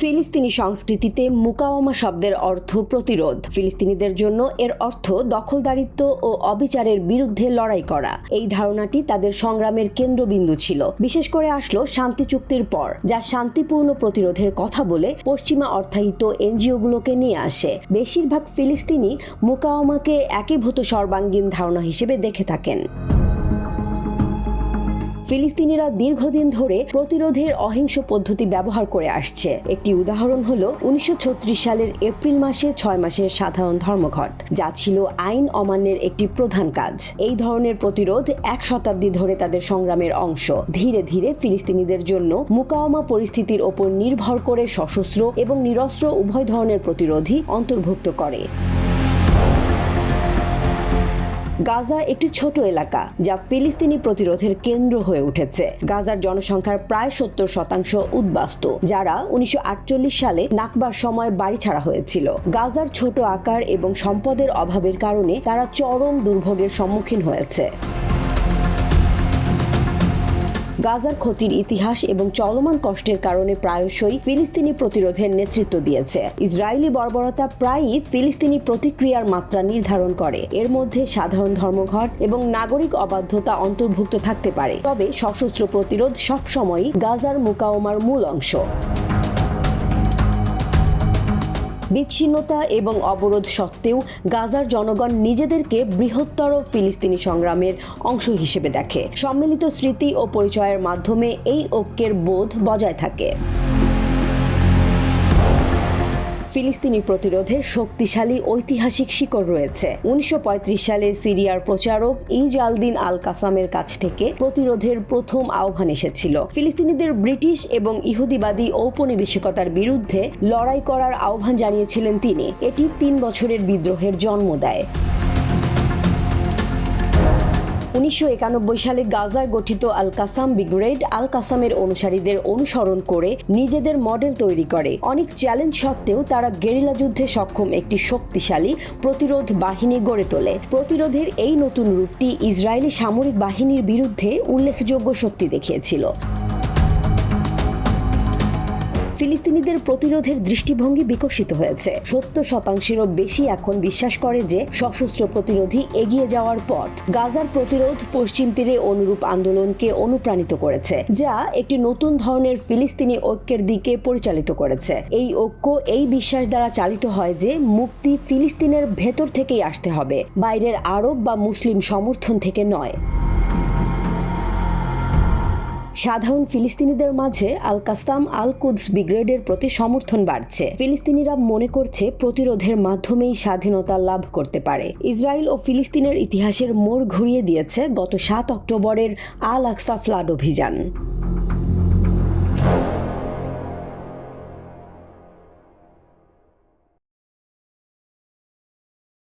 ফিলিস্তিনি সংস্কৃতিতে মুকাওয়ামা শব্দের অর্থ প্রতিরোধ। ফিলিস্তিনিদের জন্য এর অর্থ দখলদারিত্ব ও অবিচারের বিরুদ্ধে লড়াই করা। এই ধারণাটি তাদের সংগ্রামের কেন্দ্রবিন্দু ছিল, বিশেষ করে আসলো শান্তি চুক্তির পর, যা শান্তিপূর্ণ প্রতিরোধের কথা বলে পশ্চিমা অর্থায়িত এনজিওগুলোকে নিয়ে আসে। বেশিরভাগ ফিলিস্তিনি মুকাওয়ামাকে একীভূত সর্বাঙ্গীন ধারণা হিসেবে দেখে থাকেন। ফিলিস্তিনিরা দীর্ঘদিন ধরে প্রতিরোধের অহিংস পদ্ধতি ব্যবহার করে আসছে। একটি উদাহরণ হল 1936 সালের এপ্রিল মাসে 6 মাসের সাধারণ ধর্মঘট, যা ছিল আইন অমান্যের একটি প্রধান কাজ। এই ধরনের প্রতিরোধ 1 শতাব্দী ধরে তাদের সংগ্রামের অংশ। ধীরে ধীরে ফিলিস্তিনিদের জন্য মুকাওয়ামা পরিস্থিতির ওপর নির্ভর করে সশস্ত্র এবং নিরস্ত্র উভয় ধরনের প্রতিরোধই অন্তর্ভুক্ত করে। গাজা একটি ছোট এলাকা, যা ফিলিস্তিনি প্রতিরোধের কেন্দ্র হয়ে উঠেছে। গাজার জনসংখ্যার প্রায় 70% উদ্বাস্তু, যারা 1948 সালে নাকবার সময় বাড়ি ছাড়া হয়েছিল। গাজার ছোট আকার এবং সম্পদের অভাবের কারণে তারা চরম দুর্ভোগের সম্মুখীন হয়েছে। গাজার ক্ষতির ইতিহাস এবং চলমান কষ্টের কারণে প্রায়শই ফিলিস্তিনি প্রতিরোধের নেতৃত্ব দিয়েছে। ইসরায়েলি বর্বরতা প্রায়ই ফিলিস্তিনি প্রতিক্রিয়ার মাত্রা নির্ধারণ করে। এর মধ্যে সাধারণ ধর্মঘট এবং নাগরিক অবাধ্যতা অন্তর্ভুক্ত থাকতে পারে, তবে সশস্ত্র প্রতিরোধ সবসময়ই গাজার মুকাওয়ামার মূল অংশ। বিচ্ছিন্নতা এবং অবরোধ সত্ত্বেও গাজার জনগণ নিজেদেরকে বৃহত্তর ফিলিস্তিনি সংগ্রামের অংশ হিসেবে দেখে। সম্মিলিত স্মৃতি ও পরিচয়ের মাধ্যমে এই ঐক্যের বোধ বজায় থাকে। ফিলিস্তিনি প্রতিরোধের শক্তিশালী ঐতিহাসিক শিকড় রয়েছে। 1935 সালে সিরিয়ার প্রচারক ইজ-আল-দিন আল-কাসামের কাছ থেকে প্রতিরোধের প্রথম আহ্বান এসেছিল। ফিলিস্তিনিদের ব্রিটিশ এবং ইহুদিবাদী ঔপনিবেশিকতার বিরুদ্ধে লড়াই করার আহ্বান জানিয়েছিলেন তিনি। এটি 3 বছরের বিদ্রোহের জন্ম দেয়। 1991 সালে গাজায় গঠিত আল কাসাম ব্রিগেড আল কাসামের অনুসারীদের অনুসরণ করে নিজেদের মডেল তৈরি করে। অনেক চ্যালেঞ্জ সত্ত্বেও তারা গেরিলা যুদ্ধে সক্ষম একটি শক্তিশালী প্রতিরোধ বাহিনী গড়ে তোলে। প্রতিরোধের এই নতুন রূপটি ইসরায়েলি সামরিক বাহিনীর বিরুদ্ধে উল্লেখযোগ্য শক্তি দেখিয়েছিল। ফিলিস্তিনিদের প্রতিরোধের দৃষ্টিভঙ্গি বিকশিত হয়েছে। 70%-এরও বেশি এখন বিশ্বাস করে যে সশস্ত্র প্রতিরোধই এগিয়ে যাওয়ার পথ। গাজার প্রতিরোধ পশ্চিম তীরে অনুরূপ আন্দোলনকে অনুপ্রাণিত করেছে, যা একটি নতুন ধরনের ফিলিস্তিনি ঐক্যের দিকে পরিচালিত করেছে। এই ঐক্য এই বিশ্বাস দ্বারা চালিত হয় যে মুক্তি ফিলিস্তিনের ভেতর থেকেই আসতে হবে, বাইরের আরব বা মুসলিম সমর্থন থেকে নয়। সাধারণ ফিলিস্তিনিদের মাঝে আল কাসাম আল কুদস ব্রিগেডের প্রতি সমর্থন বাড়ছে। ফিলিস্তিনিরা মনে করছে প্রতিরোধের মাধ্যমেই স্বাধীনতা লাভ করতে পারে। ইসরায়েল ও ফিলিস্তিনের ইতিহাসের মোড় ঘুরিয়ে দিয়েছে গত 7 অক্টোবরের আল আকসা ফ্লাড অভিযান।